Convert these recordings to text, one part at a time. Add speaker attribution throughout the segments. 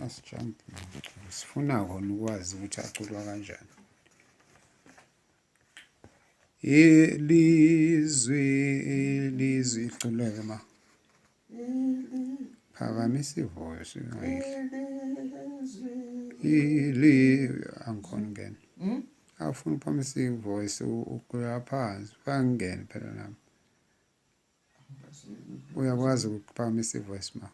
Speaker 1: asijampe sifuna khona ukwazi ukuthi aculwa kanjani. Ilizwi iculeke ma phakamisa ivoice angikhona ngene awufuna uphakamisa ivoice ukuya phansi bangene phela nami uyakwazi ukuphakamisa ivoice ma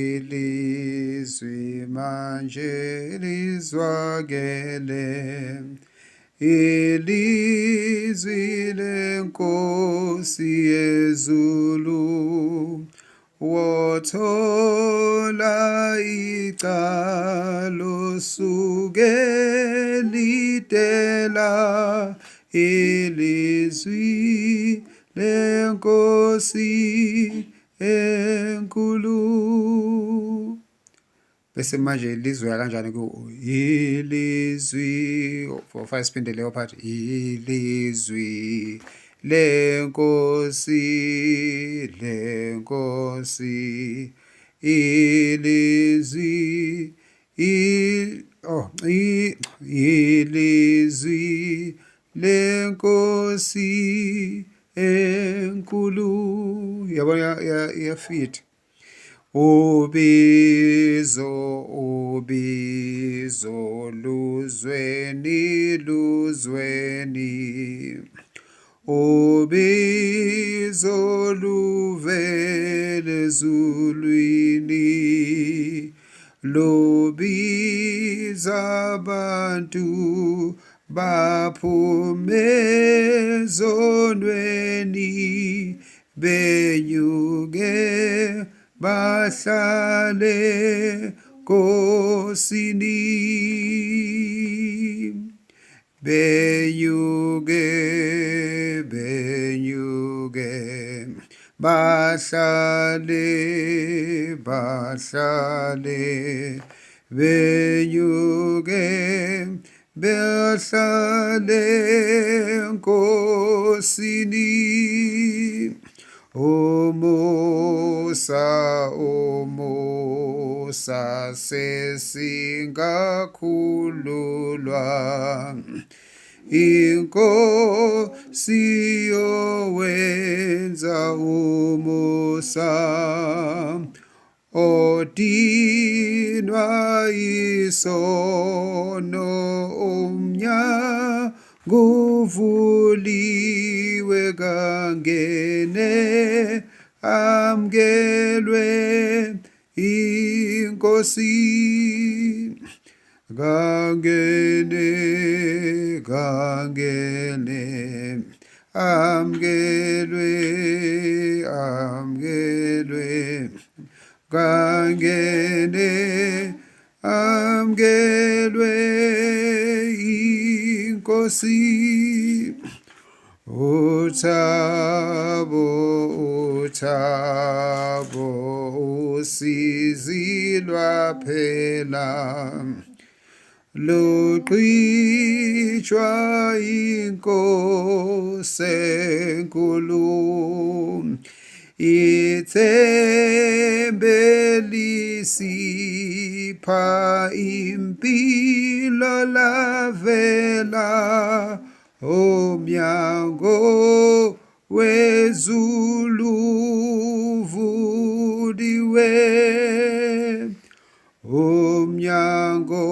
Speaker 1: ilizwi manje lizwakele ilizwi lenkosi yezulu wothola icalo suke litela ilizwi lenkosi enkulu. Bese manje ilizwi kanjani ku ilizwi for 5 siphinde leyo part ilizwi lenkosi ilizwi ilizwi lenkosi enkulu. Yabona iyafit ubizo luzweni ubizo luvele ezulwini lubiza abantu baphume ezonweni benyuke bahlale Nkosini benyuke bahlale benyuke bahlale Nkosini. Umusa sesingakhululwa Inkosi yowenza umusa odinwa isono umnyango uvuliwe kangene amkelwe Inkosi kangene amkelwe kangene amkelwe Inkosi. Uthabo usizi lwaphela luqhitshwa Inkosi enkulu ithembe lisipha impilo lavela umnyango wezulu uvuliwe umnyango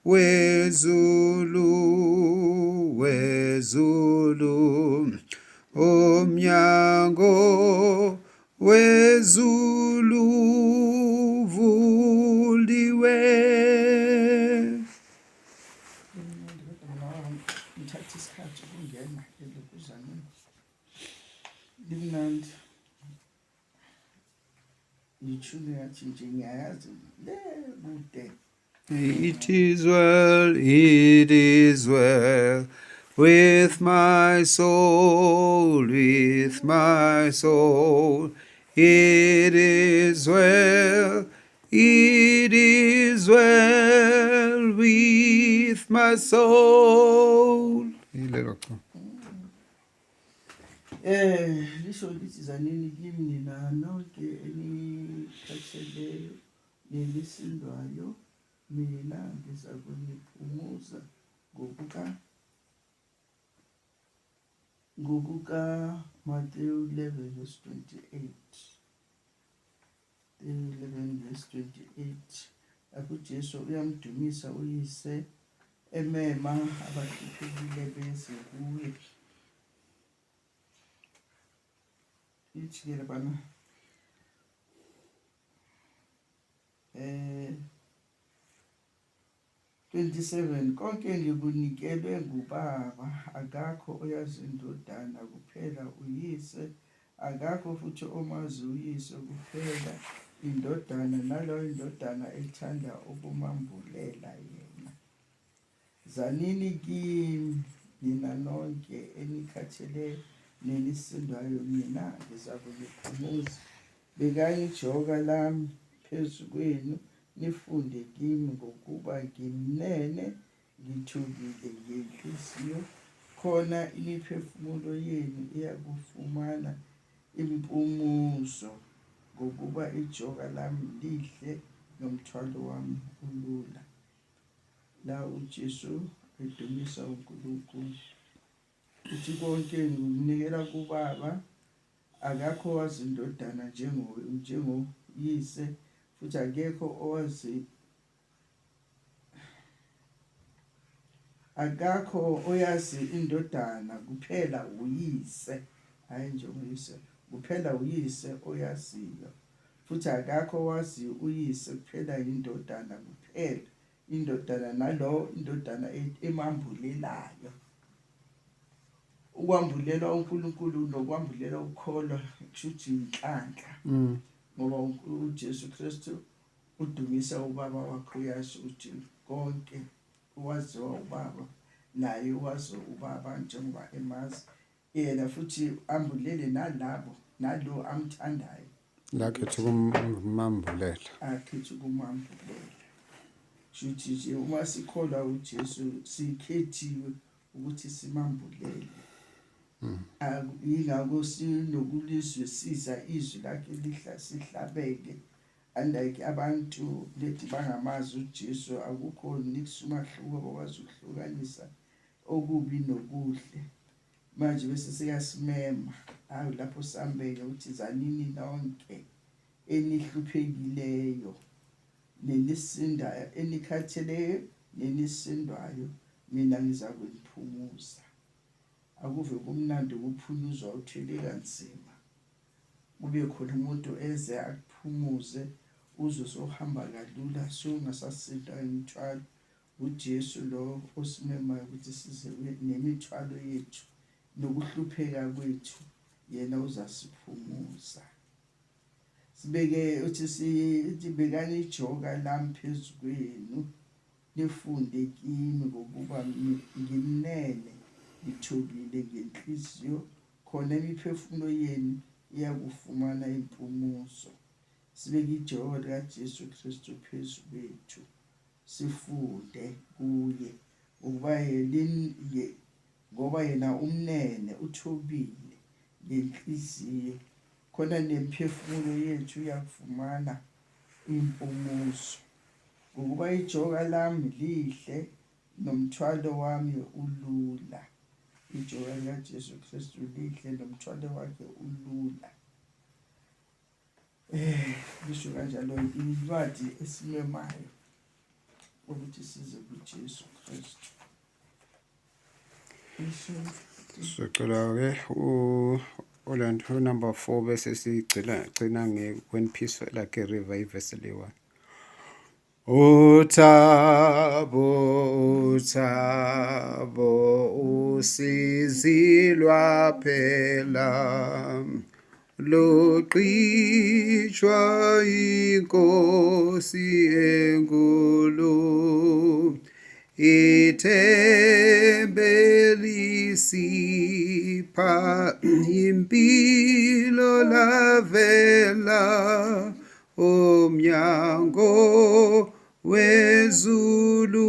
Speaker 1: wezulu umnyango wezulu uvuliwe.
Speaker 2: Ngithatha isikhathi ukungena elokuzaneni limnandi ngithule yathi nje ngiyayazi le kude.
Speaker 1: It is well with my soul, it is well with with my soul. Yilelo cha.
Speaker 2: Lisho lithi zanini kimi nina nonke enikhatheleyo nelisindwayo, mina ngiza kuniphumuza ngokuka Matthew 11:28. 11:28. Lapho Jesu uyamdumisa uyise emema abahluphekile beze kuye. Ichikele bana 27. Konke ngikunikelwe nguBaba, akakho oyazi indodana kuphela uyise, akakho futhi omazi uyise kuphela indodana, nalowo indodana ethanda ukumambulela yena. Zanini kimi nina nonke enikhatheleyo nelisindwayo, mina ngiza kuniphumuza. Bekani ijoka lami phezu kwenu, nifunde kimi, ngokuba ngimnene ngithukile ngenhliziyo, khona imiphefumulo yenu iyakufumana impumuzo, ngokuba ijoka lami lihle nomthwalo wami ulula. La uJesu edumisa uNkulunkulu uthi konke ngikunikela kuBaba, akakho owazi indodana njengoyise, futhi akakho oyazi indodana kuphela uyise, hayi njengoyise kuphela uyise oyaziyo, futhi akakho owazi uyise kuphela indodana kuphela indodana, nalo indodana emambulelayo. Ukwambulela uNkulunkulu nokwambulela ukukholwa kushuthi inhlanhla, ngoba uJesu Kristu udumisa uBaba wakho, uyazi ukuthi konke waziwa uBaba, naye wazi uBaba njengoba emazi yena, futhi ambulele nalo amthandayo,
Speaker 1: Lakhetha ukumambulela.
Speaker 2: akhetha ukumambulela. Shuthi nje uma sikholwa uJesu sikhethiwe ukuthi simambulele. Yingakho sinokulizwisisa izwi lakhe sihlabeke, andike abantu lethi bangamazi uJesu, akukho nikusumahluko bakwazi ukuhlukanisa okubi nokuhle. Manje bese siyasimema lapho sambeke ukuthi zanini nonke enihluphekileyo nenisindayo, enikhatheleyo nenisindwayo, mina ngiza kuniphumuza. Akuve kumnandi ukuphumuzwa uthwele kanzima, kube khona umuntu eze akuphumuze, uze sohamba kalula, songasasinda imithwalo. uJesu lo osimemayo ukuthi size nemithwalo yethu nokuhlupheka kwethu, yena uzasiphumuza. Sibeke uthi bekani ijoka lami phezu kwenu, nifunde kimi, ngokuba ngimnene ngithukile ngenhliziyo, khona imiphefumulo yenu iyakufumana impumuzo. Sibeke ijoka likaJesu Kristu phezu kwethu, sifunde kuye, ngoba yena umnene uthobile ngenhliziyo, khona nemiphefumulo yethu iyakufumana impumuzo. Ngokuba ijoka lami lihle nomthwalo wami ulula. Ijoka likaJesu Kristu lihle nomthwalo wakhe ulula. Lisho kanjalo incwadi esimemayo ukuthi size kuJesu Kristu.
Speaker 1: Sicela Orlando number 4 bese sigcina when peace like a river verse 1. Uthabo usizi lwaphela, luqitshwa inkosi enkulu, ithembelisipha impilo lavela, umnyango wezulu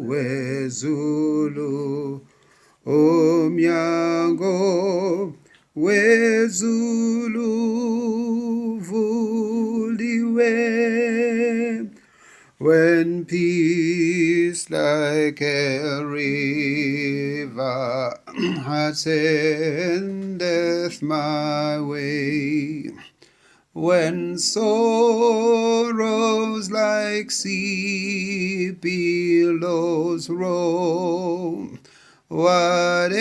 Speaker 1: wezulu, umnyango wezulu vuliwe. When peace like a river attendeth my way, when sorrows like sea billows roll, whatever,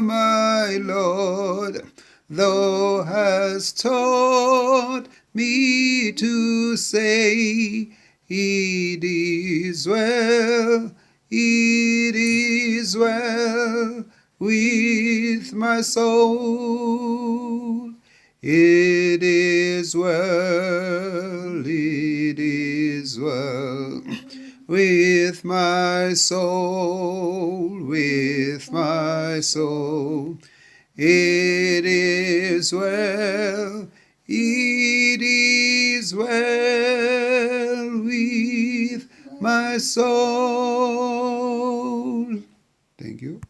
Speaker 1: my Lord, thou hast taught me to say, it is well with my soul. It is well with my soul, with my soul. It is well with my soul. Thank you.